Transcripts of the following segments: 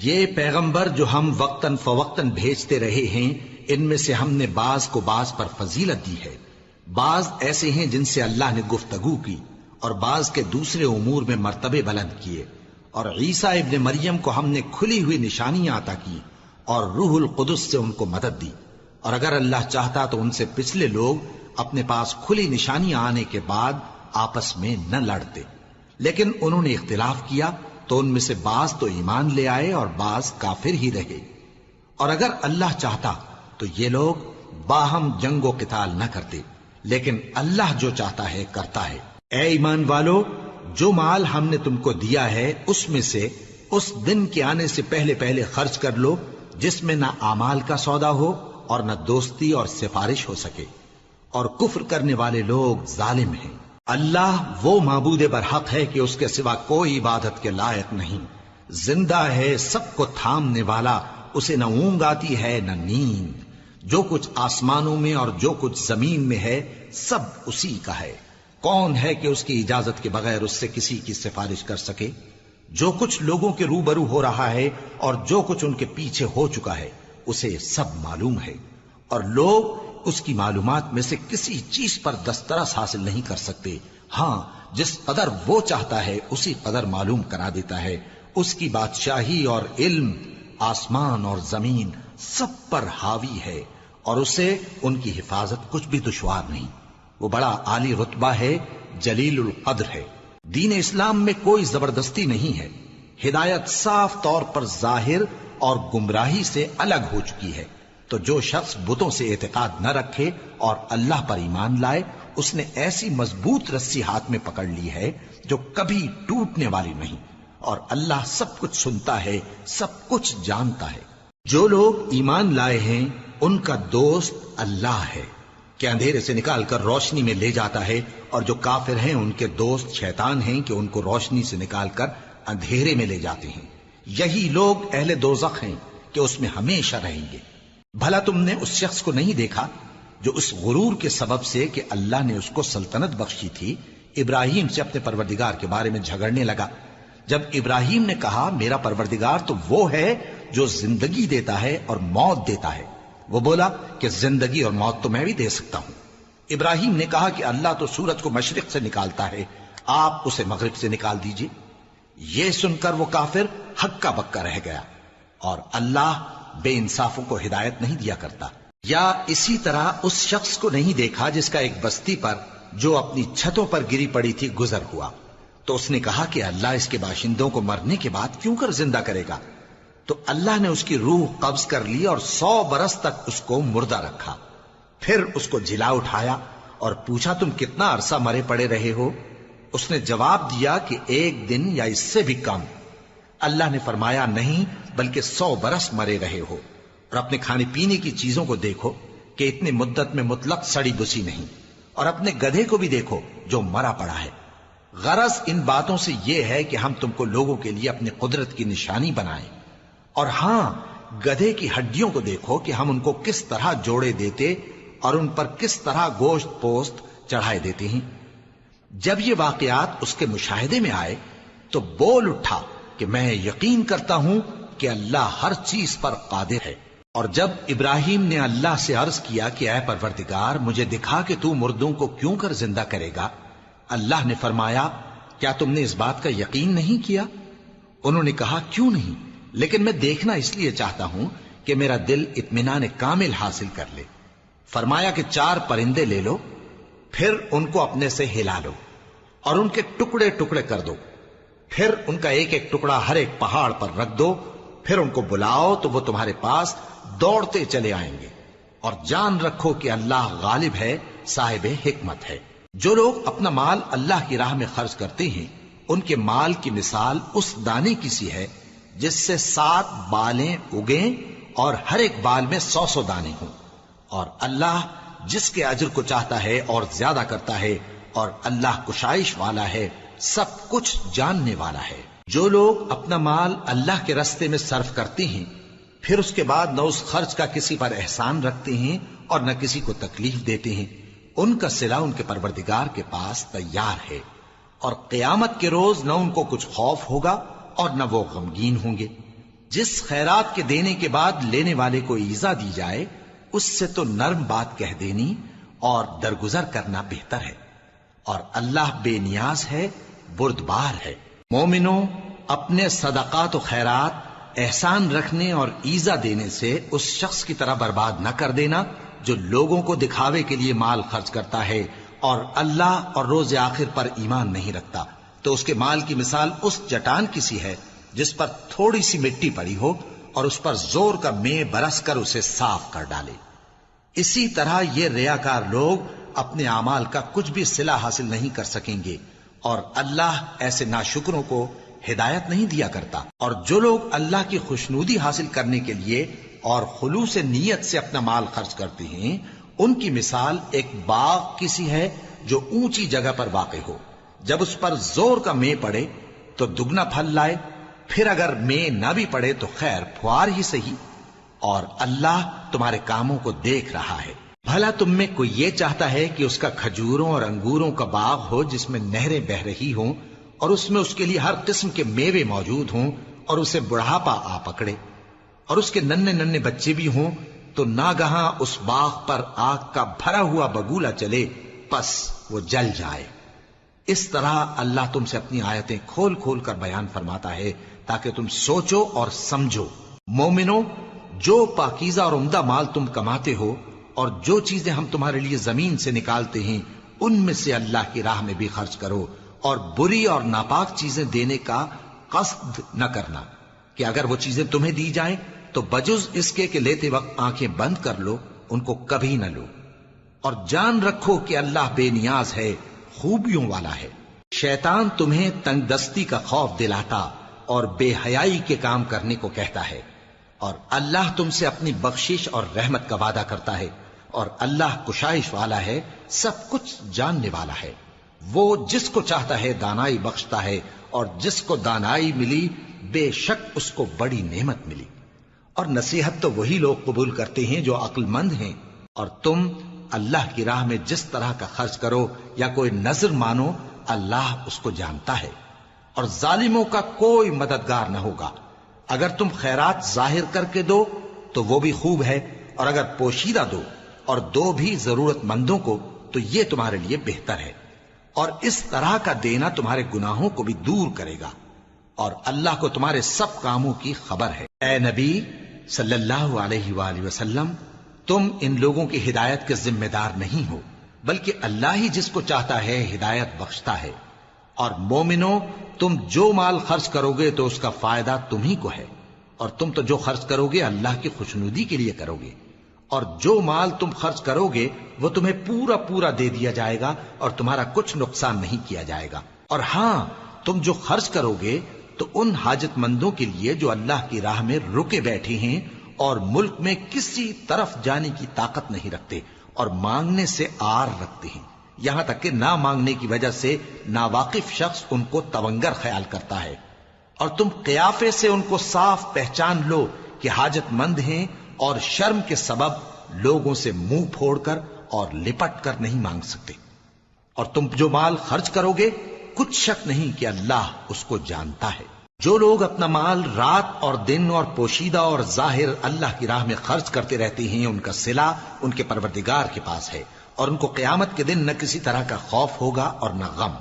یہ پیغمبر جو ہم وقتاً فوقتاً بھیجتے رہے ہیں، ان میں سے ہم نے بعض کو بعض پر فضیلت دی ہے۔ بعض ایسے ہیں جن سے اللہ نے گفتگو کی، اور بعض کے دوسرے امور میں مرتبے بلند کیے۔ اور عیسیٰ ابن مریم کو ہم نے کھلی ہوئی نشانیاں عطا کی اور روح القدس سے ان کو مدد دی۔ اور اگر اللہ چاہتا تو ان سے پچھلے لوگ اپنے پاس کھلی نشانیاں آنے کے بعد آپس میں نہ لڑتے، لیکن انہوں نے اختلاف کیا تو ان میں سے بعض تو ایمان لے آئے اور بعض کافر ہی رہے۔ اور اگر اللہ چاہتا تو یہ لوگ باہم جنگ و قتال نہ کرتے، لیکن اللہ جو چاہتا ہے کرتا ہے۔ اے ایمان والو، جو مال ہم نے تم کو دیا ہے اس میں سے اس دن کے آنے سے پہلے پہلے خرچ کر لو جس میں نہ اعمال کا سودا ہو اور نہ دوستی اور سفارش ہو سکے، اور کفر کرنے والے لوگ ظالم ہیں۔ اللہ وہ معبود برحق ہے کہ اس کے سوا کوئی عبادت کے لائق نہیں، زندہ ہے، سب کو تھامنے والا، اسے نہ اونگ آتی ہے نہ نیند۔ جو کچھ آسمانوں میں اور جو کچھ زمین میں ہے سب اسی کا ہے۔ کون ہے کہ اس کی اجازت کے بغیر اس سے کسی کی سفارش کر سکے؟ جو کچھ لوگوں کے روبرو ہو رہا ہے اور جو کچھ ان کے پیچھے ہو چکا ہے اسے سب معلوم ہے، اور لوگ اس کی معلومات میں سے کسی چیز پر دسترس حاصل نہیں کر سکتے۔ ہاں، جس قدر وہ چاہتا ہے اسی قدر معلوم کرا دیتا ہے۔ اس کی بادشاہی اور علم آسمان اور زمین سب پر حاوی ہے، اور اسے ان کی حفاظت کچھ بھی دشوار نہیں۔ وہ بڑا عالی رتبہ ہے، جلیل القدر ہے۔ دین اسلام میں کوئی زبردستی نہیں ہے، ہدایت صاف طور پر ظاہر اور گمراہی سے الگ ہو چکی ہے۔ تو جو شخص بتوں سے اعتقاد نہ رکھے اور اللہ پر ایمان لائے، اس نے ایسی مضبوط رسی ہاتھ میں پکڑ لی ہے جو کبھی ٹوٹنے والی نہیں، اور اللہ سب کچھ سنتا ہے، سب کچھ جانتا ہے۔ جو لوگ ایمان لائے ہیں ان کا دوست اللہ ہے کہ اندھیرے سے نکال کر روشنی میں لے جاتا ہے، اور جو کافر ہیں ان کے دوست شیطان ہیں کہ ان کو روشنی سے نکال کر اندھیرے میں لے جاتے ہیں۔ یہی لوگ اہل دوزخ ہیں کہ اس میں ہمیشہ رہیں گے۔ بھلا تم نے اس شخص کو نہیں دیکھا جو اس غرور کے سبب سے کہ اللہ نے اس کو سلطنت بخشی تھی، ابراہیم سے اپنے پروردگار کے بارے میں جھگڑنے لگا؟ جب ابراہیم نے کہا میرا پروردگار تو وہ ہے جو زندگی دیتا ہے اور موت دیتا ہے، وہ بولا کہ زندگی اور موت تو میں بھی دے سکتا ہوں۔ ابراہیم نے کہا کہ اللہ تو سورج کو مشرق سے نکالتا ہے، آپ اسے مغرب سے نکال دیجئے۔ یہ سن کر وہ کافر ہکا بکا رہ گیا، اور اللہ بے انصافوں کو ہدایت نہیں دیا کرتا۔ یا اسی طرح اس شخص کو نہیں دیکھا جس کا ایک بستی پر جو اپنی چھتوں پر گری پڑی تھی گزر ہوا، تو اس نے کہا کہ اللہ اس کے باشندوں کو مرنے کے بعد کیوں کر زندہ کرے گا؟ تو اللہ نے اس کی روح قبض کر لی اور 100 برس تک اس کو مردہ رکھا۔ پھر اس کو جلا اٹھایا اور پوچھا تم کتنا عرصہ مرے پڑے رہے ہو؟ اس نے جواب دیا کہ 1 دن یا اس سے بھی کم۔ اللہ نے فرمایا نہیں، بلکہ 100 برس مرے رہے ہو، اور اپنے کھانے پینے کی چیزوں کو دیکھو کہ اتنی مدت میں مطلق سڑی بسی نہیں، اور اپنے گدھے کو بھی دیکھو جو مرا پڑا ہے۔ غرض ان باتوں سے یہ ہے کہ ہم تم کو لوگوں کے لیے اپنی قدرت کی نشانی بنائیں۔ اور ہاں، گدھے کی ہڈیوں کو دیکھو کہ ہم ان کو کس طرح جوڑے دیتے اور ان پر کس طرح گوشت پوست چڑھائے دیتے ہیں۔ جب یہ واقعات اس کے مشاہدے میں آئے تو بول اٹھا کہ میں یقین کرتا ہوں کہ اللہ ہر چیز پر قادر ہے۔ اور جب ابراہیم نے اللہ سے عرض کیا کہ اے پروردگار مجھے دکھا کہ تو مردوں کو کیوں کر زندہ کرے گا، اللہ نے فرمایا کیا تم نے اس بات کا یقین نہیں کیا؟ انہوں نے کہا کیوں نہیں، لیکن میں دیکھنا اس لیے چاہتا ہوں کہ میرا دل اطمینان کامل حاصل کر لے۔ فرمایا کہ 4 پرندے لے لو، پھر ان کو اپنے سے ہلا لو اور ان کے ٹکڑے ٹکڑے کر دو، پھر ان کا ایک ایک ٹکڑا ہر ایک پہاڑ پر رکھ دو، پھر ان کو بلاؤ تو وہ تمہارے پاس دوڑتے چلے آئیں گے، اور جان رکھو کہ اللہ غالب ہے، صاحب حکمت ہے۔ جو لوگ اپنا مال اللہ کی راہ میں خرچ کرتے ہیں ان کے مال کی مثال اس دانے کی سی ہے جس سے 7 بالیں اگیں اور ہر ایک بال میں 100 دانے ہوں، اور اللہ جس کے اجر کو چاہتا ہے اور زیادہ کرتا ہے، اور اللہ کشائش والا ہے، سب کچھ جاننے والا ہے۔ جو لوگ اپنا مال اللہ کے راستے میں صرف کرتے ہیں پھر اس کے بعد نہ اس خرچ کا کسی پر احسان رکھتے ہیں اور نہ کسی کو تکلیف دیتے ہیں، ان کا صلہ ان کے پروردگار کے پاس تیار ہے، اور قیامت کے روز نہ ان کو کچھ خوف ہوگا اور نہ وہ غمگین ہوں گے۔ جس خیرات کے دینے کے بعد لینے والے کو ایذا دی جائے اس سے تو نرم بات کہہ دینی اور درگزر کرنا بہتر ہے، اور اللہ بے نیاز ہے، بردبار ہے۔ مومنوں، اپنے صدقات و خیرات احسان رکھنے اور ایذا دینے سے اس شخص کی طرح برباد نہ کر دینا جو لوگوں کو دکھاوے کے لیے مال خرچ کرتا ہے اور اللہ اور روز آخر پر ایمان نہیں رکھتا، تو اس کے مال کی مثال اس چٹان کی سی ہے جس پر تھوڑی سی مٹی پڑی ہو اور اس پر زور کا مے برس کر اسے صاف کر ڈالے۔ اسی طرح یہ ریاکار لوگ اپنے اعمال کا کچھ بھی صلہ حاصل نہیں کر سکیں گے، اور اللہ ایسے ناشکروں کو ہدایت نہیں دیا کرتا۔ اور جو لوگ اللہ کی خوشنودی حاصل کرنے کے لیے اور خلوص نیت سے اپنا مال خرچ کرتے ہیں، ان کی مثال ایک باغ کی سی ہے جو اونچی جگہ پر واقع ہو، جب اس پر زور کا مے پڑے تو دگنا پھل لائے، پھر اگر مے نہ بھی پڑے تو خیر پھوار ہی صحیح، اور اللہ تمہارے کاموں کو دیکھ رہا ہے۔ بھلا تم میں کوئی یہ چاہتا ہے کہ اس کا کھجوروں اور انگوروں کا باغ ہو جس میں نہریں بہہ رہی ہوں اور اس میں اس کے لیے ہر قسم کے میوے موجود ہوں اور اسے بڑھاپا آ پکڑے اور اس کے ننھے ننھے بچے بھی ہوں، تو ناگہاں اس باغ پر آگ کا بھرا ہوا بگولا چلے، پس وہ جل جائے۔ اس طرح اللہ تم سے اپنی آیتیں کھول کھول کر بیان فرماتا ہے تاکہ تم سوچو اور سمجھو۔ مومنو، جو پاکیزہ اور عمدہ مال تم کماتے ہو اور جو چیزیں ہم تمہارے لیے زمین سے نکالتے ہیں ان میں سے اللہ کی راہ میں بھی خرچ کرو، اور بری اور ناپاک چیزیں دینے کا قصد نہ کرنا کہ اگر وہ چیزیں تمہیں دی جائیں تو بجز اس کے کہ لیتے وقت آنکھیں بند کر لو ان کو کبھی نہ لو، اور جان رکھو کہ اللہ بے نیاز ہے، خوبیوں والا ہے۔ شیطان تمہیں تنگ دستی کا خوف دلاتا اور بے حیائی کے کام کرنے کو کہتا ہے، اور اللہ تم سے اپنی بخشش اور رحمت کا وعدہ کرتا ہے، اور اللہ کشائش والا ہے، سب کچھ جاننے والا ہے۔ وہ جس کو چاہتا ہے دانائی بخشتا ہے، اور جس کو دانائی ملی بے شک اس کو بڑی نعمت ملی۔ اور نصیحت تو وہی لوگ قبول کرتے ہیں جو عقل مند ہیں، اور تم اللہ کی راہ میں جس طرح کا خرچ کرو یا کوئی نذر مانو اللہ اس کو جانتا ہے، اور ظالموں کا کوئی مددگار نہ ہوگا۔ اگر تم خیرات ظاہر کر کے دو تو وہ بھی خوب ہے، اور اگر پوشیدہ دو اور دو بھی ضرورت مندوں کو تو یہ تمہارے لیے بہتر ہے، اور اس طرح کا دینا تمہارے گناہوں کو بھی دور کرے گا، اور اللہ کو تمہارے سب کاموں کی خبر ہے۔ اے نبی صلی اللہ علیہ وآلہ وسلم، تم ان لوگوں کی ہدایت کے ذمہ دار نہیں ہو، بلکہ اللہ ہی جس کو چاہتا ہے ہدایت بخشتا ہے۔ اور مومنو، تم جو مال خرچ کرو گے تو اس کا فائدہ تمہیں کو ہے، اور تم تو جو خرچ کرو گے اللہ کی خوشنودی کے لیے کرو گے، اور جو مال تم خرچ کرو گے وہ تمہیں پورا پورا دے دیا جائے گا اور تمہارا کچھ نقصان نہیں کیا جائے گا۔ اور ہاں، تم جو خرچ کرو گے تو ان حاجت مندوں کے لیے جو اللہ کی راہ میں رکے بیٹھے ہیں اور ملک میں کسی طرف جانے کی طاقت نہیں رکھتے اور مانگنے سے آر رکھتے ہیں، یہاں تک کہ نہ مانگنے کی وجہ سے ناواقف شخص ان کو تونگر خیال کرتا ہے، اور تم قیافے سے ان کو صاف پہچان لو کہ حاجت مند ہیں، اور شرم کے سبب لوگوں سے منہ پھوڑ کر اور لپٹ کر نہیں مانگ سکتے۔ اور تم جو مال خرچ کرو گے کچھ شک نہیں کہ اللہ اس کو جانتا ہے۔ جو لوگ اپنا مال رات اور دن اور پوشیدہ اور ظاہر اللہ کی راہ میں خرچ کرتے رہتے ہیں، ان کا صلہ ان کے پروردگار کے پاس ہے، اور ان کو قیامت کے دن نہ کسی طرح کا خوف ہوگا اور نہ غم۔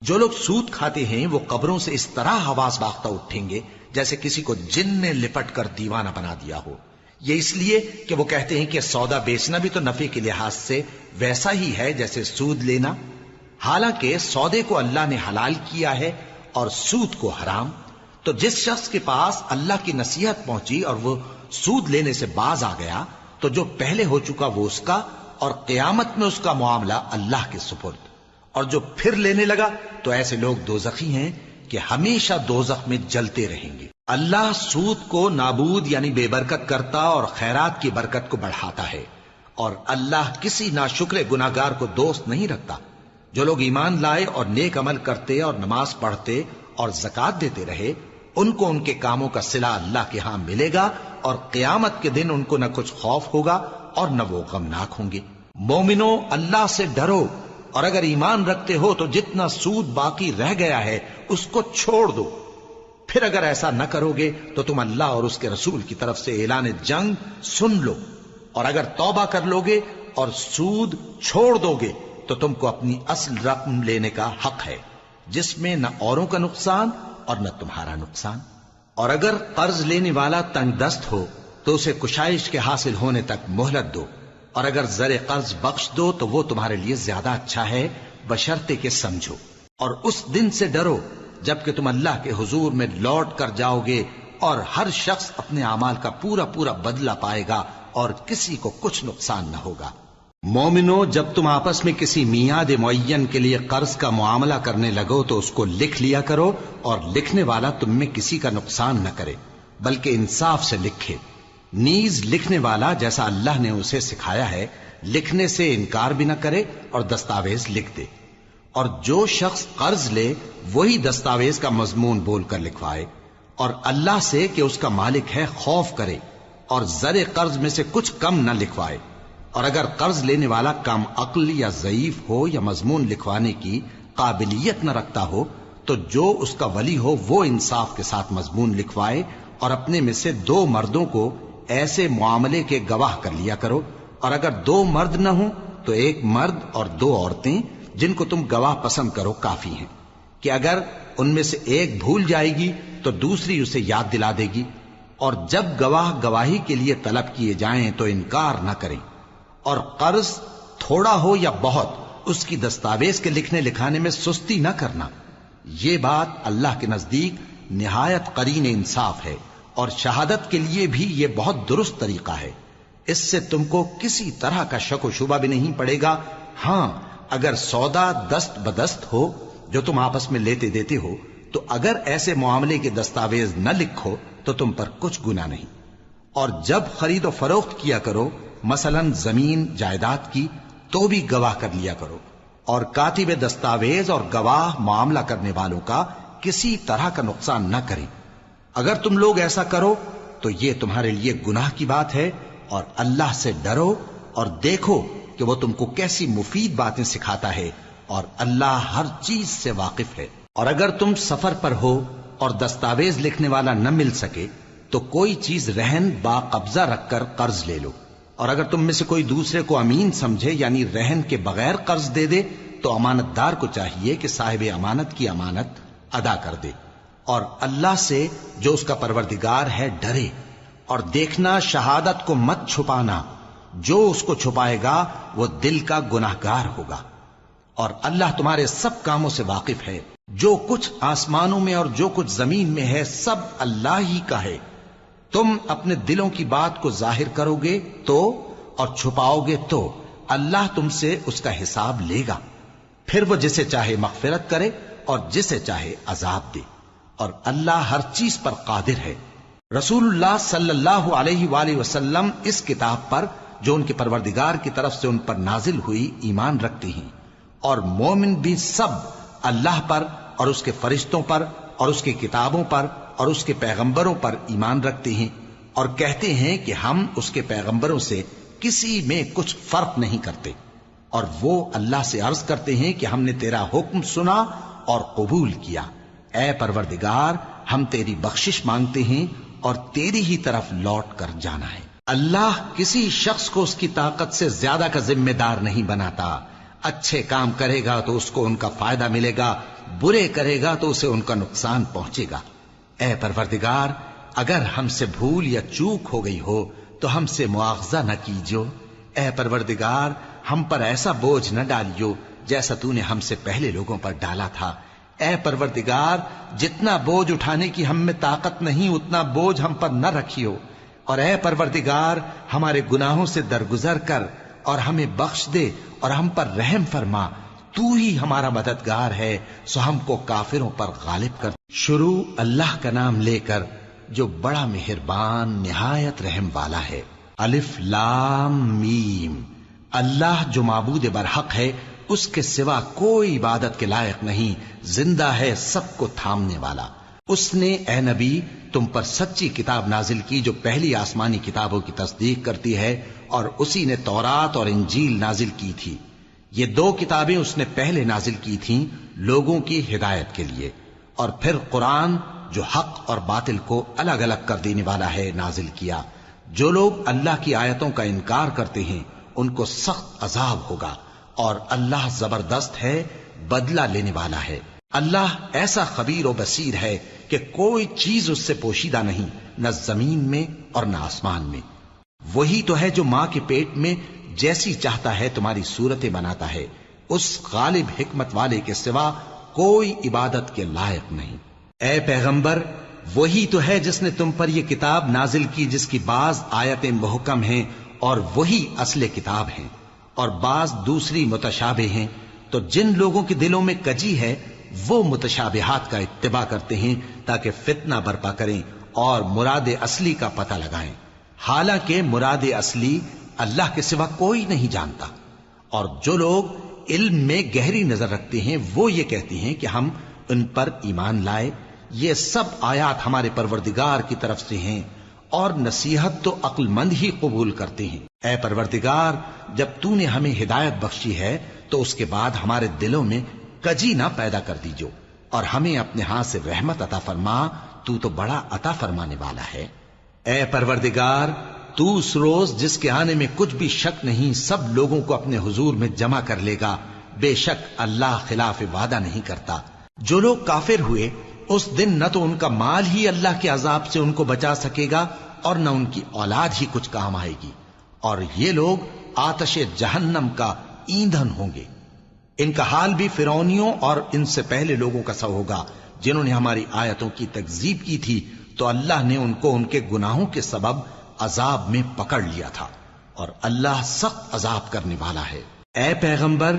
جو لوگ سود کھاتے ہیں وہ قبروں سے اس طرح حواس باختہ اٹھیں گے جیسے کسی کو جن نے لپٹ کر دیوانہ بنا دیا ہو، یہ اس لیے کہ وہ کہتے ہیں کہ سودا بیچنا بھی تو نفع کے لحاظ سے ویسا ہی ہے جیسے سود لینا، حالانکہ سودے کو اللہ نے حلال کیا ہے اور سود کو حرام۔ تو جس شخص کے پاس اللہ کی نصیحت پہنچی اور وہ سود لینے سے باز آ گیا تو جو پہلے ہو چکا وہ اس کا، اور قیامت میں اس کا معاملہ اللہ کے سپرد، اور جو پھر لینے لگا تو ایسے لوگ دوزخی ہیں کہ ہمیشہ دوزخ میں جلتے رہیں گے۔ اللہ سود کو نابود یعنی بے برکت کرتا اور خیرات کی برکت کو بڑھاتا ہے، اور اللہ کسی ناشکر گناہگار کو دوست نہیں رکھتا۔ جو لوگ ایمان لائے اور نیک عمل کرتے اور نماز پڑھتے اور زکوٰۃ دیتے رہے، ان کو ان کے کاموں کا صلہ اللہ کے ہاں ملے گا، اور قیامت کے دن ان کو نہ کچھ خوف ہوگا اور نہ وہ غمناک ہوں گے۔ مومنو، اللہ سے ڈرو، اور اگر ایمان رکھتے ہو تو جتنا سود باقی رہ گیا ہے اس کو چھوڑ دو، پھر اگر ایسا نہ کرو گے تو تم اللہ اور اس کے رسول کی طرف سے اعلان جنگ سن لو، اور اگر توبہ کر لو گے اور سود چھوڑ دو گے تو تم کو اپنی اصل رقم لینے کا حق ہے، جس میں نہ اوروں کا نقصان اور نہ تمہارا نقصان۔ اور اگر قرض لینے والا تنگ دست ہو تو اسے کشائش کے حاصل ہونے تک مہلت دو، اور اگر زر قرض بخش دو تو وہ تمہارے لیے زیادہ اچھا ہے، بشرطے کہ سمجھو۔ اور اس دن سے ڈرو جبکہ تم اللہ کے حضور میں لوٹ کر جاؤ گے، اور ہر شخص اپنے اعمال کا پورا پورا بدلہ پائے گا اور کسی کو کچھ نقصان نہ ہوگا۔ مومنو، جب تم آپس میں کسی میعاد معین کے لیے قرض کا معاملہ کرنے لگو تو اس کو لکھ لیا کرو، اور لکھنے والا تم میں کسی کا نقصان نہ کرے بلکہ انصاف سے لکھے۔ نیز لکھنے والا جیسا اللہ نے اسے سکھایا ہے لکھنے سے انکار بھی نہ کرے اور دستاویز لکھ دے، اور جو شخص قرض لے وہی دستاویز کا مضمون بول کر لکھوائے، اور اللہ سے کہ اس کا مالک ہے خوف کرے، اور زر قرض میں سے کچھ کم نہ لکھوائے۔ اور اگر قرض لینے والا کم عقل یا ضعیف ہو یا مضمون لکھوانے کی قابلیت نہ رکھتا ہو تو جو اس کا ولی ہو وہ انصاف کے ساتھ مضمون لکھوائے، اور اپنے میں سے 2 مردوں کو ایسے معاملے کے گواہ کر لیا کرو، اور اگر 2 مرد نہ ہوں تو 1 مرد اور 2 عورتیں جن کو تم گواہ پسند کرو کافی ہیں، کہ اگر ان میں سے ایک بھول جائے گی تو دوسری اسے یاد دلا دے گی۔ اور جب گواہ گواہی کے لیے طلب کیے جائیں تو انکار نہ کریں، اور قرض تھوڑا ہو یا بہت اس کی دستاویز کے لکھنے لکھانے میں سستی نہ کرنا۔ یہ بات اللہ کے نزدیک نہایت قرین انصاف ہے، اور شہادت کے لیے بھی یہ بہت درست طریقہ ہے۔ اس سے تم کو کسی طرح کا شک و شبہ بھی نہیں پڑے گا۔ ہاں، اگر سودا دست بدست ہو جو تم آپس میں لیتے دیتے ہو تو اگر ایسے معاملے کے دستاویز نہ لکھو تو تم پر کچھ گناہ نہیں۔ اور جب خرید و فروخت کیا کرو، مثلا زمین جائیداد کی، تو بھی گواہ کر لیا کرو، اور کاتب دستاویز اور گواہ معاملہ کرنے والوں کا کسی طرح کا نقصان نہ کریں۔ اگر تم لوگ ایسا کرو تو یہ تمہارے لیے گناہ کی بات ہے، اور اللہ سے ڈرو اور دیکھو کہ وہ تم کو کیسی مفید باتیں سکھاتا ہے، اور اللہ ہر چیز سے واقف ہے۔ اور اگر تم سفر پر ہو اور دستاویز لکھنے والا نہ مل سکے تو کوئی چیز رہن با قبضہ رکھ کر قرض لے لو، اور اگر تم میں سے کوئی دوسرے کو امین سمجھے یعنی رہن کے بغیر قرض دے دے تو امانت دار کو چاہیے کہ صاحب امانت کی امانت ادا کر دے، اور اللہ سے جو اس کا پروردگار ہے ڈرے، اور دیکھنا شہادت کو مت چھپانا، جو اس کو چھپائے گا وہ دل کا گناہگار ہوگا۔ اور اللہ تمہارے سب کاموں سے واقف ہے، جو کچھ آسمانوں میں اور جو کچھ زمین میں ہے سب اللہ ہی کا ہے۔ تم اپنے دلوں کی بات کو ظاہر کرو گے تو اور چھپاؤ گے تو اللہ تم سے اس کا حساب لے گا، پھر وہ جسے چاہے مغفرت کرے اور جسے چاہے عذاب دے، اور اللہ ہر چیز پر قادر ہے۔ رسول اللہ صلی اللہ علیہ وآلہ وسلم اس کتاب پر جو ان کے پروردگار کی طرف سے ان پر نازل ہوئی ایمان رکھتے ہیں، اور مومن بھی سب اللہ پر اور اس کے فرشتوں پر اور اس کی کتابوں پر اور اس کے پیغمبروں پر ایمان رکھتے ہیں، اور کہتے ہیں کہ ہم اس کے پیغمبروں سے کسی میں کچھ فرق نہیں کرتے، اور وہ اللہ سے عرض کرتے ہیں کہ ہم نے تیرا حکم سنا اور قبول کیا۔ اے پروردگار، ہم تیری بخشش مانگتے ہیں اور تیری ہی طرف لوٹ کر جانا ہے۔ اللہ کسی شخص کو اس کی طاقت سے زیادہ کا ذمہ دار نہیں بناتا۔ اچھے کام کرے گا تو اس کو ان کا فائدہ ملے گا، برے کرے گا تو اسے ان کا نقصان پہنچے گا۔ اے پروردگار، اگر ہم سے بھول یا چوک ہو گئی ہو تو ہم سے مواخذہ نہ کیجو۔ اے پروردگار، ہم پر ایسا بوجھ نہ ڈالیو جیسا تو نے ہم سے پہلے لوگوں پر ڈالا تھا۔ اے پروردگار، جتنا بوجھ اٹھانے کی ہم میں طاقت نہیں اتنا بوجھ ہم پر نہ رکھیو، اور اے پروردگار، ہمارے گناہوں سے درگزر کر اور ہمیں بخش دے اور ہم پر رحم فرما، تو ہی ہمارا مددگار ہے، سو ہم کو کافروں پر غالب کر۔ شروع اللہ کا نام لے کر جو بڑا مہربان نہایت رحم والا ہے۔ الف لام میم۔ اللہ جو معبود برحق ہے، اس کے سوا کوئی عبادت کے لائق نہیں، زندہ ہے، سب کو تھامنے والا۔ اس نے اے نبی تم پر سچی کتاب نازل کی جو پہلی آسمانی کتابوں کی تصدیق کرتی ہے، اور اسی نے تورات اور انجیل نازل کی تھی۔ یہ 2 کتابیں اس نے پہلے نازل کی تھیں لوگوں کی ہدایت کے لیے، اور پھر قرآن جو حق اور باطل کو الگ الگ کر دینے والا ہے نازل کیا۔ جو لوگ اللہ کی آیتوں کا انکار کرتے ہیں ان کو سخت عذاب ہوگا، اور اللہ زبردست ہے، بدلہ لینے والا ہے۔ اللہ ایسا خبیر و بصیر ہے کہ کوئی چیز اس سے پوشیدہ نہیں، نہ زمین میں اور نہ آسمان میں۔ وہی تو ہے جو ماں کے پیٹ میں جیسی چاہتا ہے تمہاری صورتیں بناتا ہے، اس غالب حکمت والے کے سوا کوئی عبادت کے لائق نہیں۔ اے پیغمبر، وہی تو ہے جس نے تم پر یہ کتاب نازل کی جس کی بعض آیتیں محکم ہیں اور وہی اصل کتاب ہیں، اور بعض دوسری متشابہ ہیں۔ تو جن لوگوں کے دلوں میں کجی ہے وہ متشابہات کا اتباع کرتے ہیں تاکہ فتنہ برپا کریں اور مراد اصلی کا پتہ لگائیں، حالانکہ مراد اصلی اللہ کے سوا کوئی نہیں جانتا۔ اور جو لوگ علم میں گہری نظر رکھتے ہیں وہ یہ کہتے ہیں کہ ہم ان پر ایمان لائے، یہ سب آیات ہمارے پروردگار کی طرف سے ہیں، اور نصیحت تو عقل مند ہی قبول کرتے ہیں۔ اے پروردگار، جب تو نے ہمیں ہدایت بخشی ہے تو اس کے بعد ہمارے دلوں میں کجی نہ پیدا کر دیجو، اور ہمیں اپنے ہاتھ سے رحمت عطا فرما، تو بڑا عطا فرمانے والا ہے۔ اے پروردگار، تو اس روز جس کے آنے میں کچھ بھی شک نہیں سب لوگوں کو اپنے حضور میں جمع کر لے گا، بے شک اللہ خلاف وعدہ نہیں کرتا۔ جو لوگ کافر ہوئے اس دن نہ تو ان کا مال ہی اللہ کے عذاب سے ان کو بچا سکے گا اور نہ ان کی اولاد ہی کچھ کام آئے گی، اور یہ لوگ آتش جہنم کا ایندھن ہوں گے۔ ان کا حال بھی فرعونیوں اور ان سے پہلے لوگوں کا سا ہوگا جنہوں نے ہماری آیتوں کی تکذیب کی تھی، تو اللہ نے ان کو ان کے گناہوں کے سبب عذاب میں پکڑ لیا تھا، اور اللہ سخت عذاب کرنے والا ہے۔ اے پیغمبر،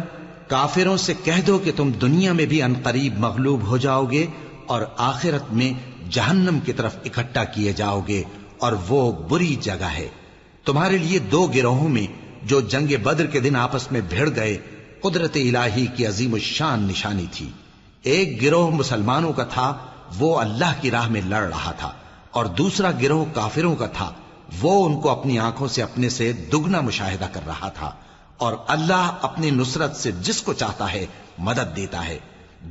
کافروں سے کہہ دو کہ تم دنیا میں بھی عنقریب مغلوب ہو جاؤ گے اور آخرت میں جہنم کی طرف اکٹھا کیے جاؤ گے، اور وہ بری جگہ ہے۔ تمہارے لیے دو گروہوں میں جو جنگ بدر کے دن آپس میں بھیڑ گئے قدرت الہی کی عظیم الشان نشانی تھی۔ ایک گروہ مسلمانوں کا تھا، وہ اللہ کی راہ میں لڑ رہا تھا، اور دوسرا گروہ کافروں کا تھا، وہ ان کو اپنی آنکھوں سے اپنے سے دگنا مشاہدہ کر رہا تھا۔ اور اللہ اپنی نصرت سے جس کو چاہتا ہے مدد دیتا ہے۔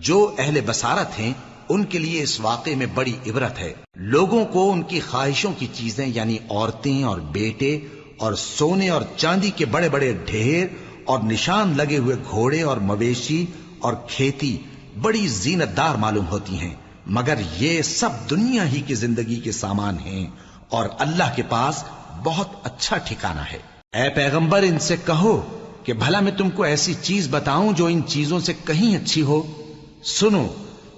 جو اہل بصارت ہیں ان کے لیے اس واقعے میں بڑی عبرت ہے۔ لوگوں کو ان کی خواہشوں کی چیزیں یعنی عورتیں اور بیٹے اور سونے اور چاندی کے بڑے بڑے ڈھیر اور نشان لگے ہوئے گھوڑے اور مویشی اور کھیتی بڑی زینت دار معلوم ہوتی ہیں، مگر یہ سب دنیا ہی کی زندگی کے سامان ہیں، اور اللہ کے پاس بہت اچھا ٹھکانہ ہے۔ اے پیغمبر، ان سے کہو کہ بھلا میں تم کو ایسی چیز بتاؤں جو ان چیزوں سے کہیں اچھی ہو؟ سنو،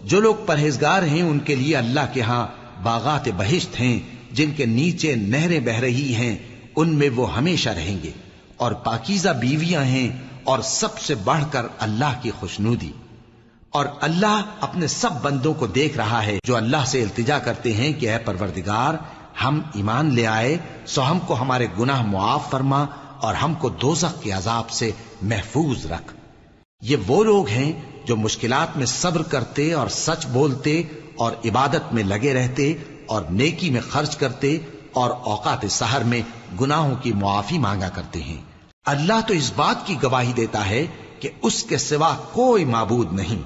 جو لوگ پرہیزگار ہیں ان کے لیے اللہ کے ہاں باغات بہشت ہیں جن کے نیچے نہریں بہ رہی ہیں، ان میں وہ ہمیشہ رہیں گے، اور پاکیزہ بیویاں ہیں، اور سب سے بڑھ کر اللہ کی خوشنودی۔ اور اللہ اپنے سب بندوں کو دیکھ رہا ہے جو اللہ سے التجا کرتے ہیں کہ اے پروردگار، ہم ایمان لے آئے سو ہم کو ہمارے گناہ معاف فرما اور ہم کو دوزخ کے عذاب سے محفوظ رکھ۔ یہ وہ لوگ ہیں جو مشکلات میں صبر کرتے اور سچ بولتے اور عبادت میں لگے رہتے اور نیکی میں خرچ کرتے اور اوقات سحر میں گناہوں کی معافی مانگا کرتے ہیں۔ اللہ تو اس بات کی گواہی دیتا ہے کہ اس کے سوا کوئی معبود نہیں،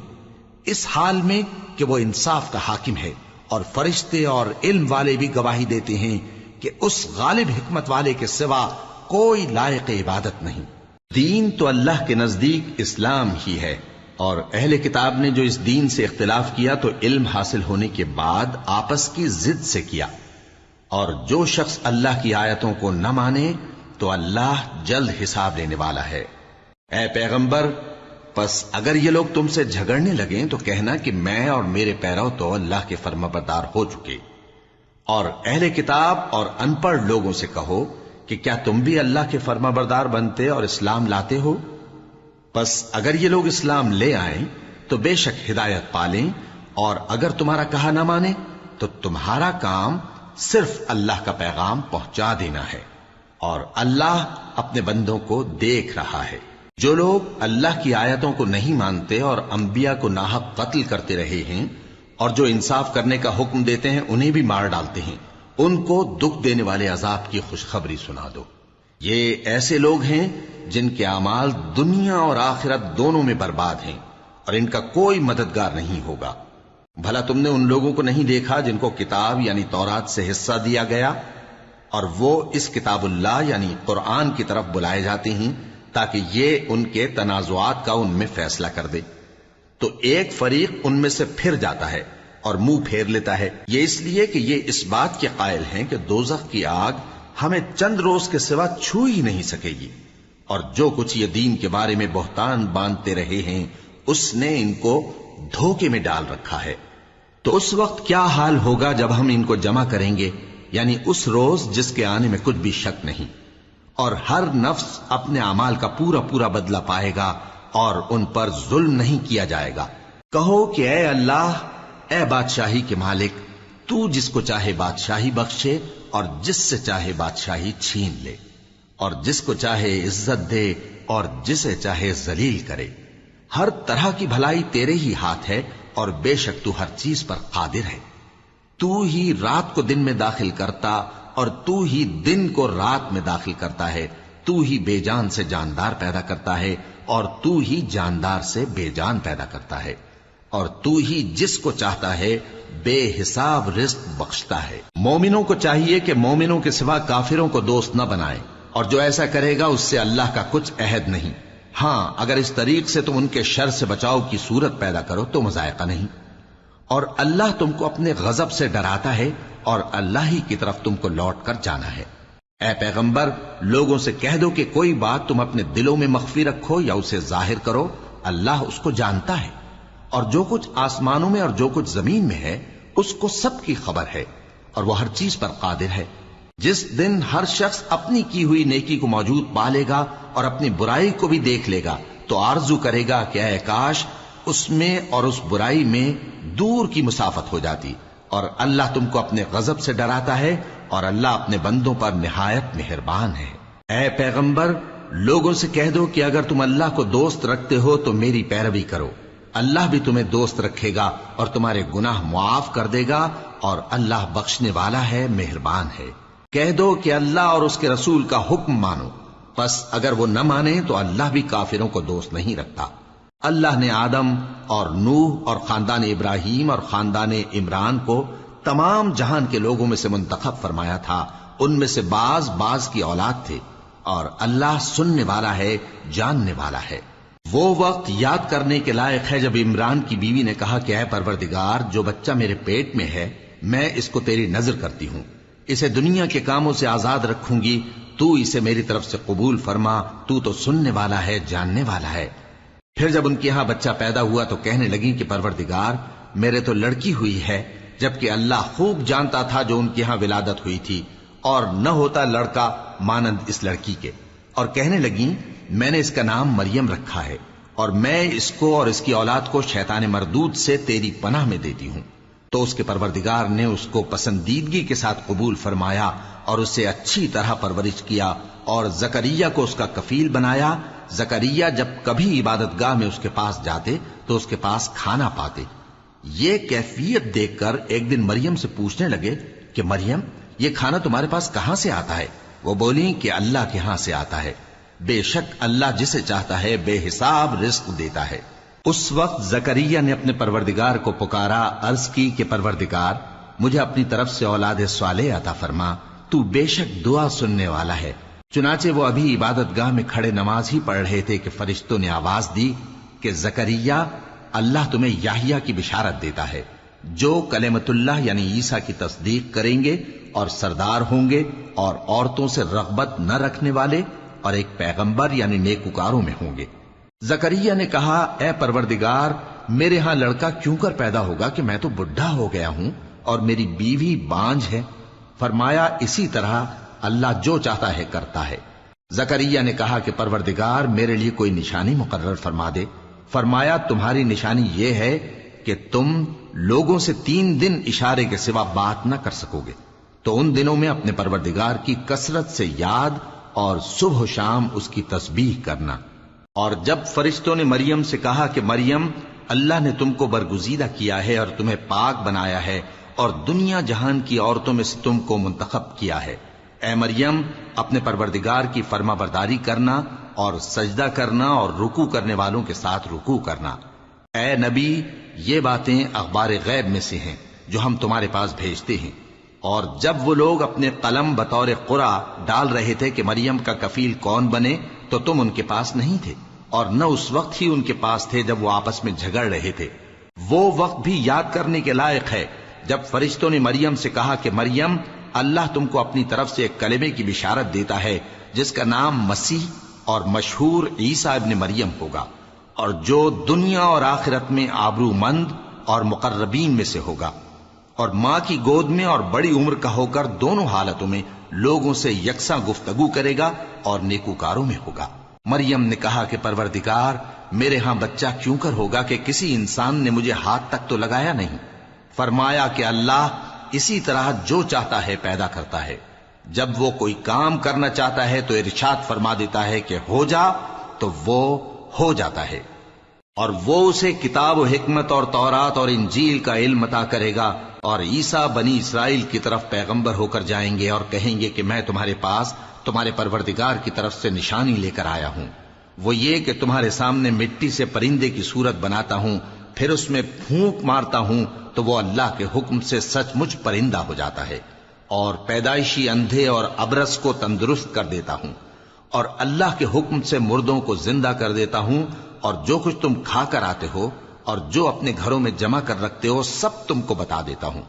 اس حال میں کہ وہ انصاف کا حاکم ہے، اور فرشتے اور علم والے بھی گواہی دیتے ہیں کہ اس غالب حکمت والے کے سوا کوئی لائق عبادت نہیں۔ دین تو اللہ کے نزدیک اسلام ہی ہے، اور اہل کتاب نے جو اس دین سے اختلاف کیا تو علم حاصل ہونے کے بعد آپس کی ضد سے کیا، اور جو شخص اللہ کی آیتوں کو نہ مانے تو اللہ جلد حساب لینے والا ہے۔ اے پیغمبر، پس اگر یہ لوگ تم سے جھگڑنے لگیں تو کہنا کہ میں اور میرے پیرو تو اللہ کے فرمانبردار ہو چکے، اور اہل کتاب اور ان پڑھ لوگوں سے کہو کہ کیا تم بھی اللہ کے فرمانبردار بنتے اور اسلام لاتے ہو؟ پس اگر یہ لوگ اسلام لے آئیں تو بے شک ہدایت پالیں، اور اگر تمہارا کہا نہ مانے تو تمہارا کام صرف اللہ کا پیغام پہنچا دینا ہے، اور اللہ اپنے بندوں کو دیکھ رہا ہے۔ جو لوگ اللہ کی آیتوں کو نہیں مانتے اور انبیاء کو ناحق قتل کرتے رہے ہیں، اور جو انصاف کرنے کا حکم دیتے ہیں انہیں بھی مار ڈالتے ہیں، ان کو دکھ دینے والے عذاب کی خوشخبری سنا دو۔ یہ ایسے لوگ ہیں جن کے اعمال دنیا اور آخرت دونوں میں برباد ہیں، اور ان کا کوئی مددگار نہیں ہوگا۔ بھلا تم نے ان لوگوں کو نہیں دیکھا جن کو کتاب یعنی تورات سے حصہ دیا گیا اور وہ اس کتاب اللہ یعنی قرآن کی طرف بلائے جاتے ہیں تاکہ یہ ان کے تنازعات کا ان میں فیصلہ کر دے؟ تو ایک فریق ان میں سے پھر جاتا ہے اور منہ پھیر لیتا ہے، یہ اس لیے کہ یہ اس بات کے قائل ہیں کہ دوزخ کی آگ ہمیں چند روز کے سوا چھو ہی نہیں سکے گی، اور جو کچھ یہ دین کے بارے میں بہتان باندھتے رہے ہیں اس نے ان کو دھوکے میں ڈال رکھا ہے۔ تو اس وقت کیا حال ہوگا جب ہم ان کو جمع کریں گے، یعنی اس روز جس کے آنے میں کچھ بھی شک نہیں، اور ہر نفس اپنے اعمال کا پورا پورا بدلہ پائے گا اور ان پر ظلم نہیں کیا جائے گا۔ کہو کہ اے اللہ، اے بادشاہی کے مالک، تو جس کو چاہے بادشاہی بخشے اور جس سے چاہے بادشاہی چھین لے، اور جس کو چاہے عزت دے اور جسے چاہے ذلیل کرے۔ ہر طرح کی بھلائی تیرے ہی ہاتھ ہے اور بے شک تو ہر چیز پر قادر ہے۔ تو ہی رات کو دن میں داخل کرتا اور تو ہی دن کو رات میں داخل کرتا ہے، تو ہی بے جان سے جاندار پیدا کرتا ہے اور تو ہی جاندار سے بے جان پیدا کرتا ہے، اور تو ہی جس کو چاہتا ہے بے حساب رزق بخشتا ہے۔ مومنوں کو چاہیے کہ مومنوں کے سوا کافروں کو دوست نہ بنائیں، اور جو ایسا کرے گا اس سے اللہ کا کچھ عہد نہیں۔ ہاں، اگر اس طریق سے تم ان کے شر سے بچاؤ کی صورت پیدا کرو تو مذائقہ نہیں، اور اللہ تم کو اپنے غضب سے ڈراتا ہے اور اللہ ہی کی طرف تم کو لوٹ کر جانا ہے۔ اے پیغمبر، لوگوں سے کہہ دو کہ کوئی بات تم اپنے دلوں میں مخفی رکھو یا اسے ظاہر کرو، اللہ اس کو جانتا ہے، اور جو کچھ آسمانوں میں اور جو کچھ زمین میں ہے اس کو سب کی خبر ہے، اور وہ ہر چیز پر قادر ہے۔ جس دن ہر شخص اپنی کی ہوئی نیکی کو موجود پا لے گا اور اپنی برائی کو بھی دیکھ لے گا تو آرزو کرے گا کہ اے کاش اس میں اور اس برائی میں دور کی مسافت ہو جاتی، اور اللہ تم کو اپنے غضب سے ڈراتا ہے اور اللہ اپنے بندوں پر نہایت مہربان ہے۔ اے پیغمبر، لوگوں سے کہہ دو کہ اگر تم اللہ کو دوست رکھتے ہو تو میری پیروی کرو، اللہ بھی تمہیں دوست رکھے گا اور تمہارے گناہ معاف کر دے گا، اور اللہ بخشنے والا ہے، مہربان ہے۔ کہہ دو کہ اللہ اور اس کے رسول کا حکم مانو، پس اگر وہ نہ مانے تو اللہ بھی کافروں کو دوست نہیں رکھتا۔ اللہ نے آدم اور نوح اور خاندان ابراہیم اور خاندان عمران کو تمام جہان کے لوگوں میں سے منتخب فرمایا تھا، ان میں سے بعض کی اولاد تھے، اور اللہ سننے والا ہے، جاننے والا ہے۔ وہ وقت یاد کرنے کے لائق ہے جب عمران کی بیوی نے کہا کہ اے پروردگار، جو بچہ میرے پیٹ میں ہے میں اس کو تیری نظر کرتی ہوں، اسے دنیا کے کاموں سے آزاد رکھوں گی، تو اسے میری طرف سے قبول فرما، تو سننے والا ہے، جاننے والا ہے۔ پھر جب ان کے ہاں بچہ پیدا ہوا تو کہنے لگی کہ پروردگار، میرے تو لڑکی ہوئی ہے، جبکہ اللہ خوب جانتا تھا جو ان کے ہاں ولادت ہوئی تھی، اور نہ ہوتا لڑکا مانند اس لڑکی کے، اور کہنے لگی میں نے اس کا نام مریم رکھا ہے، اور میں اس کو اور اس کی اولاد کو شیطان مردود سے تیری پناہ میں دیتی ہوں۔ تو اس کے پروردگار نے اس کو پسندیدگی کے ساتھ قبول فرمایا اور اسے اچھی طرح پرورش کیا، اور زکریا کو اس کا کفیل بنایا۔ زکریا جب کبھی عبادت گاہ میں اس کے پاس جاتے تو اس کے پاس کھانا پاتے۔ یہ کیفیت دیکھ کر ایک دن مریم سے پوچھنے لگے کہ مریم، یہ کھانا تمہارے پاس کہاں سے آتا ہے؟ وہ بولی کہ اللہ کے ہاں سے آتا ہے، بے شک اللہ جسے چاہتا ہے بے حساب رزق دیتا ہے۔ اس وقت زکریا نے اپنے پروردگار کو پکارا، عرض کی کہ پروردگار، مجھے اپنی طرف سے اولاد صالح عطا فرما، تو بے شک دعا سننے والا ہے۔ چنانچہ وہ ابھی عبادت گاہ میں کھڑے نماز ہی پڑھ رہے تھے کہ فرشتوں نے آواز دی کہ زکریا، اللہ تمہیں یحییٰ کی بشارت دیتا ہے، جو کلمۃ اللہ یعنی عیسیٰ کی تصدیق کریں گے اور سردار ہوں گے اور عورتوں سے رغبت نہ رکھنے والے اور ایک پیغمبر یعنی نیکوکاروں میں ہوں گے۔ زکریا نے کہا، اے پروردگار، میرے ہاں لڑکا کیوں کر پیدا ہوگا کہ میں تو بڈھا ہو گیا ہوں اور میری بیوی بانجھ ہے؟ فرمایا، اسی طرح اللہ جو چاہتا ہے کرتا ہے۔ زکریا نے کہا کہ پروردگار، میرے لیے کوئی نشانی مقرر فرما دے۔ فرمایا، تمہاری نشانی یہ ہے کہ تم لوگوں سے 3 دن اشارے کے سوا بات نہ کر سکو گے، تو ان دنوں میں اپنے پروردگار کی کثرت سے یاد اور صبح و شام اس کی تسبیح کرنا۔ اور جب فرشتوں نے مریم سے کہا کہ مریم، اللہ نے تم کو برگزیدہ کیا ہے اور تمہیں پاک بنایا ہے اور دنیا جہان کی عورتوں میں سے تم کو منتخب کیا ہے، اے مریم، اپنے پروردگار کی فرما برداری کرنا اور سجدہ کرنا اور رکوع کرنے والوں کے ساتھ رکوع کرنا۔ اے نبی، یہ باتیں اخبار غیب میں سے ہیں جو ہم تمہارے پاس بھیجتے ہیں۔ اور جب وہ لوگ اپنے قلم بطور قرعہ ڈال رہے تھے کہ مریم کا کفیل کون بنے تو تم ان کے پاس نہیں تھے، اور نہ اس وقت ہی ان کے پاس تھے جب وہ آپس میں جھگڑ رہے تھے۔ وہ وقت بھی یاد کرنے کے لائق ہے جب فرشتوں نے مریم سے کہا کہ مریم، اللہ تم کو اپنی طرف سے ایک کلمے کی بشارت دیتا ہے جس کا نام مسیح اور مشہور عیسیٰ ابن مریم ہوگا، اور جو دنیا اور آخرت میں آبرو مند اور مقربین میں سے ہوگا، اور ماں کی گود میں اور بڑی عمر کا ہو کر دونوں حالتوں میں لوگوں سے یکساں گفتگو کرے گا اور نیکوکاروں میں ہوگا۔ مریم نے کہا کہ پروردگار، میرے ہاں بچہ کیوں کر ہوگا کہ کسی انسان نے مجھے ہاتھ تک تو لگایا نہیں۔ فرمایا کہ اللہ اسی طرح جو چاہتا ہے پیدا کرتا ہے، جب وہ کوئی کام کرنا چاہتا ہے تو ارشاد فرما دیتا ہے کہ ہو جا تو وہ ہو جاتا ہے۔ اور وہ اسے کتاب و حکمت اور تورات اور انجیل کا علم عطا کرے گا، اور عیسیٰ بنی اسرائیل کی طرف پیغمبر ہو کر جائیں گے اور کہیں گے کہ میں تمہارے پاس تمہارے پروردگار کی طرف سے نشانی لے کر آیا ہوں، وہ یہ کہ تمہارے سامنے مٹی سے پرندے کی صورت بناتا ہوں، پھر اس میں پھونک مارتا ہوں تو وہ اللہ کے حکم سے سچ مچ پرندہ ہو جاتا ہے، اور پیدائشی اندھے اور ابرص کو تندرست کر دیتا ہوں، اور اللہ کے حکم سے مردوں کو زندہ کر دیتا ہوں، اور جو کچھ تم کھا کر آتے ہو اور جو اپنے گھروں میں جمع کر رکھتے ہو سب تم کو بتا دیتا ہوں۔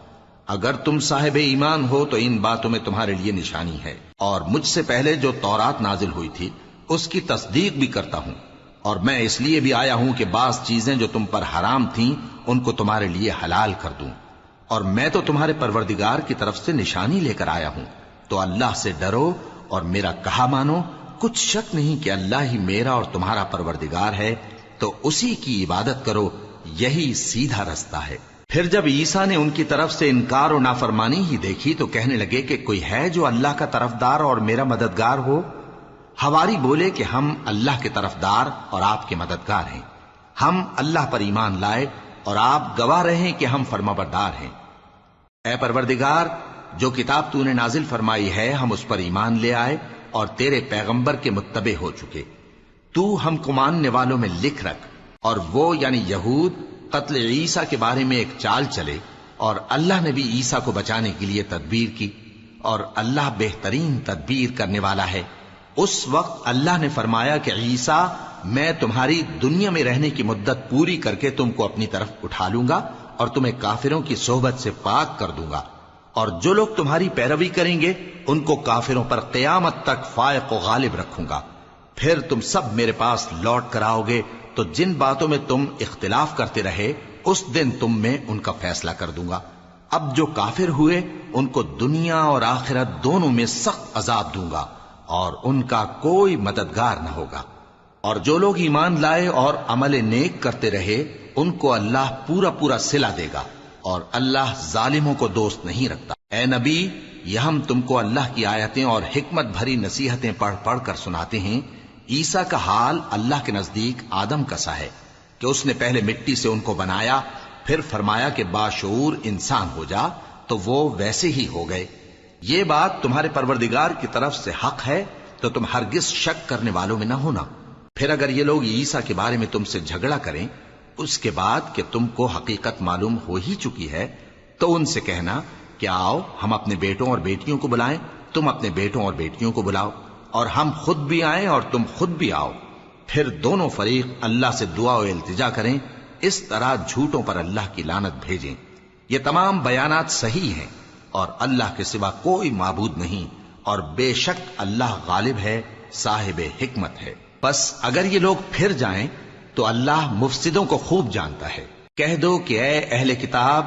اگر تم صاحب ایمان ہو تو ان باتوں میں تمہارے لیے نشانی ہے، اور مجھ سے پہلے جو تورات نازل ہوئی تھی اس کی تصدیق بھی کرتا ہوں، اور میں اس لیے بھی آیا ہوں کہ بعض چیزیں جو تم پر حرام تھیں ان کو تمہارے لیے حلال کر دوں، اور میں تو تمہارے پروردگار کی طرف سے نشانی لے کر آیا ہوں، تو اللہ سے ڈرو اور میرا کہا مانو۔ کچھ شک نہیں کہ اللہ ہی میرا اور تمہارا پروردگار ہے، تو اسی کی عبادت کرو، یہی سیدھا رستہ ہے۔ پھر جب عیسیٰ نے ان کی طرف سے انکار و نافرمانی ہی دیکھی تو کہنے لگے کہ کوئی ہے جو اللہ کا طرفدار اور میرا مددگار ہو؟ حواری بولے کہ ہم اللہ کے طرفدار اور آپ کے مددگار ہیں، ہم اللہ پر ایمان لائے اور آپ گواہ رہیں کہ ہم فرمانبردار ہیں۔ اے پروردگار، جو کتاب تو نے نازل فرمائی ہے ہم اس پر ایمان لے آئے اور تیرے پیغمبر کے متبع ہو چکے، تو ہم کو ماننے والوں میں لکھ رکھ۔ اور وہ یعنی یہود قتل عیسیٰ کے بارے میں ایک چال چلے، اور اللہ نے بھی عیسیٰ کو بچانے کے لیے تدبیر کی، اور اللہ بہترین تدبیر کرنے والا ہے۔ اس وقت اللہ نے فرمایا کہ عیسیٰ، میں تمہاری دنیا میں رہنے کی مدت پوری کر کے تم کو اپنی طرف اٹھا لوں گا اور تمہیں کافروں کی صحبت سے پاک کر دوں گا، اور جو لوگ تمہاری پیروی کریں گے ان کو کافروں پر قیامت تک فائق و غالب رکھوں گا۔ پھر تم سب میرے پاس لوٹ کر آؤ گے تو جن باتوں میں تم اختلاف کرتے رہے اس دن تم میں ان کا فیصلہ کر دوں گا۔ اب جو کافر ہوئے ان کو دنیا اور آخرت دونوں میں سخت عذاب دوں گا، اور ان کا کوئی مددگار نہ ہوگا۔ اور جو لوگ ایمان لائے اور عمل نیک کرتے رہے ان کو اللہ پورا پورا صلہ دے گا، اور اللہ ظالموں کو دوست نہیں رکھتا۔ اے نبی، یہ ہم تم کو اللہ کی آیتیں اور حکمت بھری نصیحتیں پڑھ پڑھ کر سناتے ہیں۔ عیسیٰ کا حال اللہ کے نزدیک آدم کا سا ہے کہ اس نے پہلے مٹی سے ان کو بنایا، پھر فرمایا کہ باشعور انسان ہو جا، تو وہ ویسے ہی ہو گئے۔ یہ بات تمہارے پروردگار کی طرف سے حق ہے، تو تم ہرگز شک کرنے والوں میں نہ ہونا۔ پھر اگر یہ لوگ عیسیٰ کے بارے میں تم سے جھگڑا کریں اس کے بعد کہ تم کو حقیقت معلوم ہو ہی چکی ہے، تو ان سے کہنا کہ آؤ ہم اپنے بیٹوں اور بیٹیوں کو بلائیں، تم اپنے بیٹوں اور بیٹیوں کو بلاؤ، اور ہم خود بھی آئیں اور تم خود بھی آؤ، پھر دونوں فریق اللہ سے دعا و التجا کریں، اس طرح جھوٹوں پر اللہ کی لعنت بھیجیں۔ یہ تمام بیانات صحیح ہیں، اور اللہ کے سوا کوئی معبود نہیں، اور بے شک اللہ غالب ہے، صاحب حکمت ہے۔ بس اگر یہ لوگ پھر جائیں تو اللہ مفسدوں کو خوب جانتا ہے۔ کہہ دو کہ اے اہل کتاب،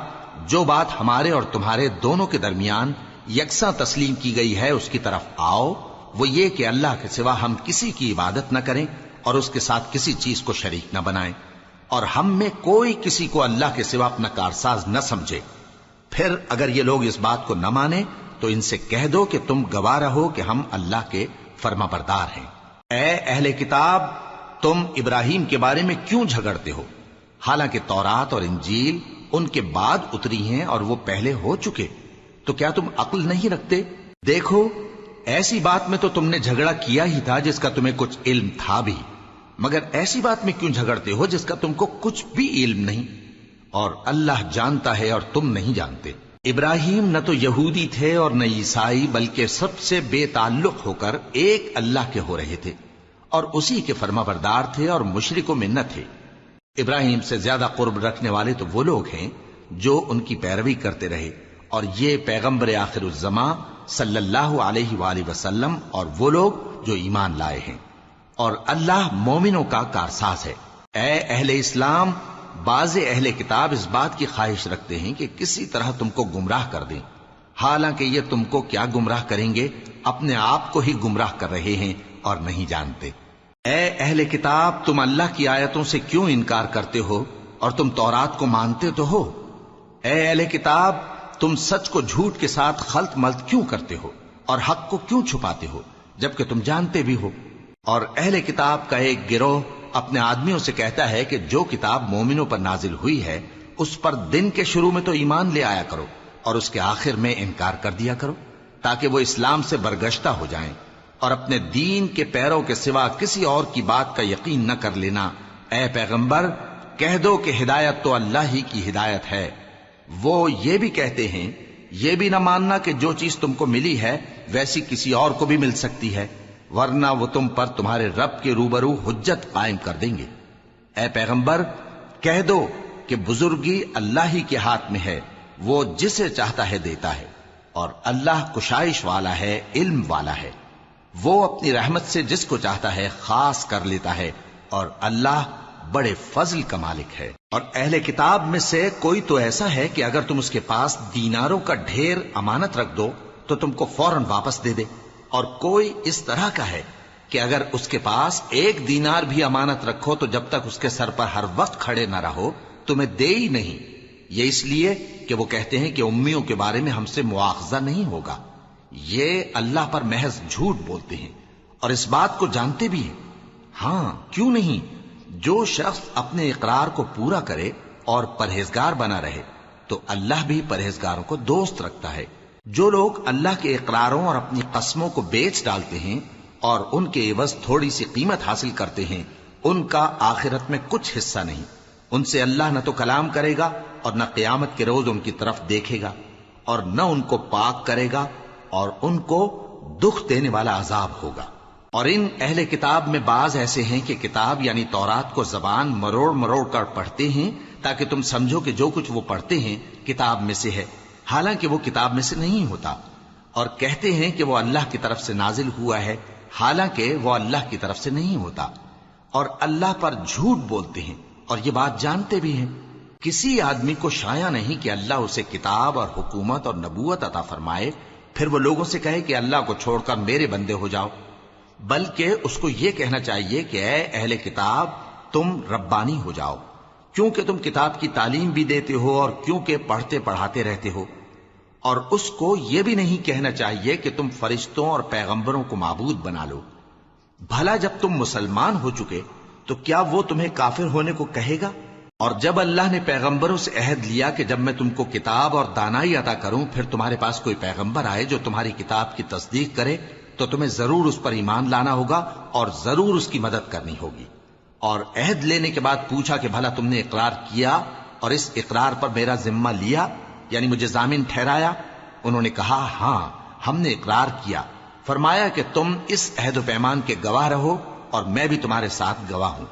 جو بات ہمارے اور تمہارے دونوں کے درمیان یکساں تسلیم کی گئی ہے اس کی طرف آؤ، وہ یہ کہ اللہ کے سوا ہم کسی کی عبادت نہ کریں اور اس کے ساتھ کسی چیز کو شریک نہ بنائیں، اور ہم میں کوئی کسی کو اللہ کے سوا اپنا کارساز نہ سمجھے۔ پھر اگر یہ لوگ اس بات کو نہ مانیں تو ان سے کہہ دو کہ تم گواہ رہو کہ ہم اللہ کے فرما بردار ہیں۔ اے اہل کتاب، تم ابراہیم کے بارے میں کیوں جھگڑتے ہو؟ حالانکہ تورات اور انجیل ان کے بعد اتری ہیں اور وہ پہلے ہو چکے، تو کیا تم عقل نہیں رکھتے؟ دیکھو، ایسی بات میں تو تم نے جھگڑا کیا ہی تھا جس کا تمہیں کچھ علم تھا بھی، مگر ایسی بات میں کیوں جھگڑتے ہو جس کا تم کو کچھ بھی علم نہیں؟ اور اللہ جانتا ہے اور تم نہیں جانتے۔ ابراہیم نہ تو یہودی تھے اور نہ عیسائی، بلکہ سب سے بے تعلق ہو کر ایک اللہ کے ہو رہے تھے اور اسی کے فرما بردار تھے اور مشرکوں میں نہ تھے۔ ابراہیم سے زیادہ قرب رکھنے والے تو وہ لوگ ہیں جو ان کی پیروی کرتے رہے، اور یہ پیغمبر آخر الزماں صلی اللہ علیہ وآلہ وسلم اور وہ لوگ جو ایمان لائے ہیں، اور اللہ مومنوں کا کارساز ہے۔ اے اہل اسلام، بعض اہل کتاب اس بات کی خواہش رکھتے ہیں کہ کسی طرح تم کو گمراہ کر دیں، حالانکہ یہ تم کو کیا گمراہ کریں گے، اپنے آپ کو ہی گمراہ کر رہے ہیں اور نہیں جانتے۔ اے اہل کتاب، تم اللہ کی آیتوں سے کیوں انکار کرتے ہو اور تم تورات کو مانتے تو ہو؟ اے اہل کتاب، تم سچ کو جھوٹ کے ساتھ خلط ملط کیوں کرتے ہو اور حق کو کیوں چھپاتے ہو جبکہ تم جانتے بھی ہو؟ اور اہل کتاب کا ایک گروہ اپنے آدمیوں سے کہتا ہے کہ جو کتاب مومنوں پر نازل ہوئی ہے اس پر دن کے شروع میں تو ایمان لے آیا کرو اور اس کے آخر میں انکار کر دیا کرو، تاکہ وہ اسلام سے برگشتہ ہو جائیں اور اپنے دین کے پیروں کے سوا کسی اور کی بات کا یقین نہ کر لینا۔ اے پیغمبر، کہہ دو کہ ہدایت تو اللہ ہی کی ہدایت ہے۔ وہ یہ بھی کہتے ہیں، یہ بھی نہ ماننا کہ جو چیز تم کو ملی ہے ویسی کسی اور کو بھی مل سکتی ہے، ورنہ وہ تم پر تمہارے رب کے روبرو حجت قائم کر دیں گے۔ اے پیغمبر، کہہ دو کہ بزرگی اللہ ہی کے ہاتھ میں ہے، وہ جسے چاہتا ہے دیتا ہے، اور اللہ کشائش والا ہے، علم والا ہے۔ وہ اپنی رحمت سے جس کو چاہتا ہے خاص کر لیتا ہے، اور اللہ بڑے فضل کا مالک ہے۔ اور اہل کتاب میں سے کوئی تو ایسا ہے کہ اگر تم اس کے پاس دیناروں کا ڈھیر امانت رکھ دو تو تم کو فوراً واپس دے دے، اور کوئی اس طرح کا ہے کہ اگر اس کے پاس ایک دینار بھی امانت رکھو تو جب تک اس کے سر پر ہر وقت کھڑے نہ رہو تمہیں دے ہی نہیں۔ یہ اس لیے کہ وہ کہتے ہیں کہ امیوں کے بارے میں ہم سے مواخذہ نہیں ہوگا۔ یہ اللہ پر محض جھوٹ بولتے ہیں اور اس بات کو جانتے بھی ہیں۔ ہاں، کیوں نہیں، جو شخص اپنے اقرار کو پورا کرے اور پرہیزگار بنا رہے تو اللہ بھی پرہیزگاروں کو دوست رکھتا ہے۔ جو لوگ اللہ کے اقراروں اور اپنی قسموں کو بیچ ڈالتے ہیں اور ان کے عوض تھوڑی سی قیمت حاصل کرتے ہیں، ان کا آخرت میں کچھ حصہ نہیں۔ ان سے اللہ نہ تو کلام کرے گا اور نہ قیامت کے روز ان کی طرف دیکھے گا، اور نہ ان کو پاک کرے گا، اور ان کو دکھ دینے والا عذاب ہوگا۔ اور ان اہل کتاب میں بعض ایسے ہیں کہ کتاب یعنی تورات کو زبان مروڑ مروڑ کر پڑھتے ہیں تاکہ تم سمجھو کہ جو کچھ وہ پڑھتے ہیں کتاب میں سے ہے، حالانکہ وہ کتاب میں سے نہیں ہوتا، اور کہتے ہیں کہ وہ اللہ کی طرف سے نازل ہوا ہے، حالانکہ وہ اللہ کی طرف سے نہیں ہوتا، اور اللہ پر جھوٹ بولتے ہیں اور یہ بات جانتے بھی ہیں۔ کسی آدمی کو شایع نہیں کہ اللہ اسے کتاب اور حکومت اور نبوت عطا فرمائے پھر وہ لوگوں سے کہے کہ اللہ کو چھوڑ کر میرے بندے ہو جاؤ، بلکہ اس کو یہ کہنا چاہیے کہ اے اہل کتاب، تم ربانی ہو جاؤ، کیونکہ تم کتاب کی تعلیم بھی دیتے ہو اور کیونکہ پڑھتے پڑھاتے رہتے ہو۔ اور اس کو یہ بھی نہیں کہنا چاہیے کہ تم فرشتوں اور پیغمبروں کو معبود بنا لو۔ بھلا جب تم مسلمان ہو چکے تو کیا وہ تمہیں کافر ہونے کو کہے گا؟ اور جب اللہ نے پیغمبروں سے عہد لیا کہ جب میں تم کو کتاب اور دانائی عطا کروں پھر تمہارے پاس کوئی پیغمبر آئے جو تمہاری کتاب کی تصدیق کرے تو تمہیں ضرور اس پر ایمان لانا ہوگا اور ضرور اس کی مدد کرنی ہوگی۔ اور عہد لینے کے بعد پوچھا کہ بھلا تم نے اقرار کیا اور اس اقرار پر میرا ذمہ لیا، یعنی مجھے ضامن ٹھہرایا؟ انہوں نے کہا ہاں، ہم نے اقرار کیا۔ فرمایا کہ تم اس عہد و پیمان کے گواہ رہو اور میں بھی تمہارے ساتھ گواہ ہوں۔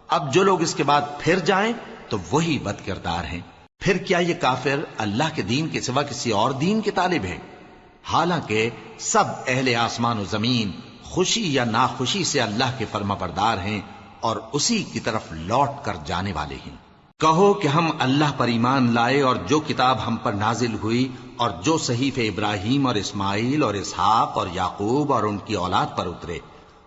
اب جو لوگ اس کے بعد پھر جائیں تو وہی بد کردار ہیں۔ پھر کیا یہ کافر اللہ کے دین کے سوا کسی اور دین کے طالب ہیں؟ حالانکہ سب اہل آسمان و زمین خوشی یا ناخوشی سے اللہ کے فرما بردار ہیں اور اسی کی طرف لوٹ کر جانے والے ہیں۔ کہو کہ ہم اللہ پر ایمان لائے اور جو کتاب ہم پر نازل ہوئی اور جو صحیفے ابراہیم اور اسماعیل اور اسحاق اور یعقوب اور ان کی اولاد پر اترے،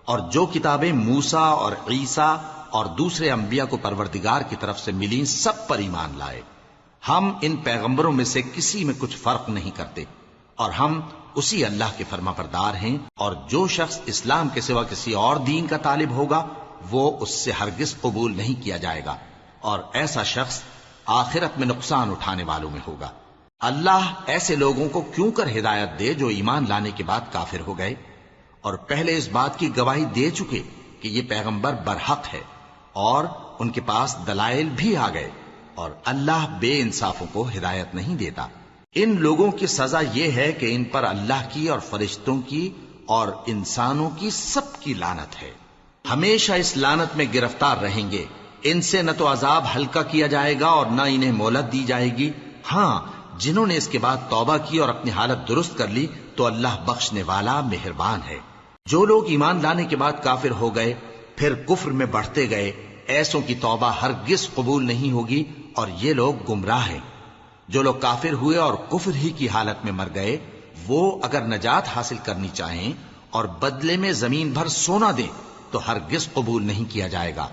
اور جو کتابیں موسیٰ اور عیسیٰ اور دوسرے انبیاء کو پروردگار کی طرف سے ملیں، سب پر ایمان لائے۔ ہم ان پیغمبروں میں سے کسی میں کچھ فرق نہیں کرتے، اور ہم اسی اللہ کے فرما بردار ہیں۔ اور جو شخص اسلام کے سوا کسی اور دین کا طالب ہوگا وہ اس سے ہرگز قبول نہیں کیا جائے گا، اور ایسا شخص آخرت میں نقصان اٹھانے والوں میں ہوگا۔ اللہ ایسے لوگوں کو کیوں کر ہدایت دے جو ایمان لانے کے بعد کافر ہو گئے اور پہلے اس بات کی گواہی دے چکے کہ یہ پیغمبر برحق ہے اور ان کے پاس دلائل بھی آ گئے، اور اللہ بے انصافوں کو ہدایت نہیں دیتا۔ ان لوگوں کی سزا یہ ہے کہ ان پر اللہ کی اور فرشتوں کی اور انسانوں کی سب کی لعنت ہے، ہمیشہ اس لعنت میں گرفتار رہیں گے۔ ان سے نہ تو عذاب ہلکا کیا جائے گا اور نہ انہیں مہلت دی جائے گی۔ ہاں، جنہوں نے اس کے بعد توبہ کی اور اپنی حالت درست کر لی تو اللہ بخشنے والا مہربان ہے۔ جو لوگ ایمان لانے کے بعد کافر ہو گئے پھر کفر میں بڑھتے گئے، ایسوں کی توبہ ہرگز قبول نہیں ہوگی اور یہ لوگ گمراہ ہیں۔ جو لوگ کافر ہوئے اور کفر ہی کی حالت میں مر گئے، وہ اگر نجات حاصل کرنی چاہیں اور بدلے میں زمین بھر سونا دیں تو ہرگز قبول نہیں کیا جائے گا۔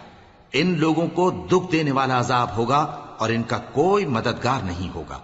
ان لوگوں کو دکھ دینے والا عذاب ہوگا اور ان کا کوئی مددگار نہیں ہوگا۔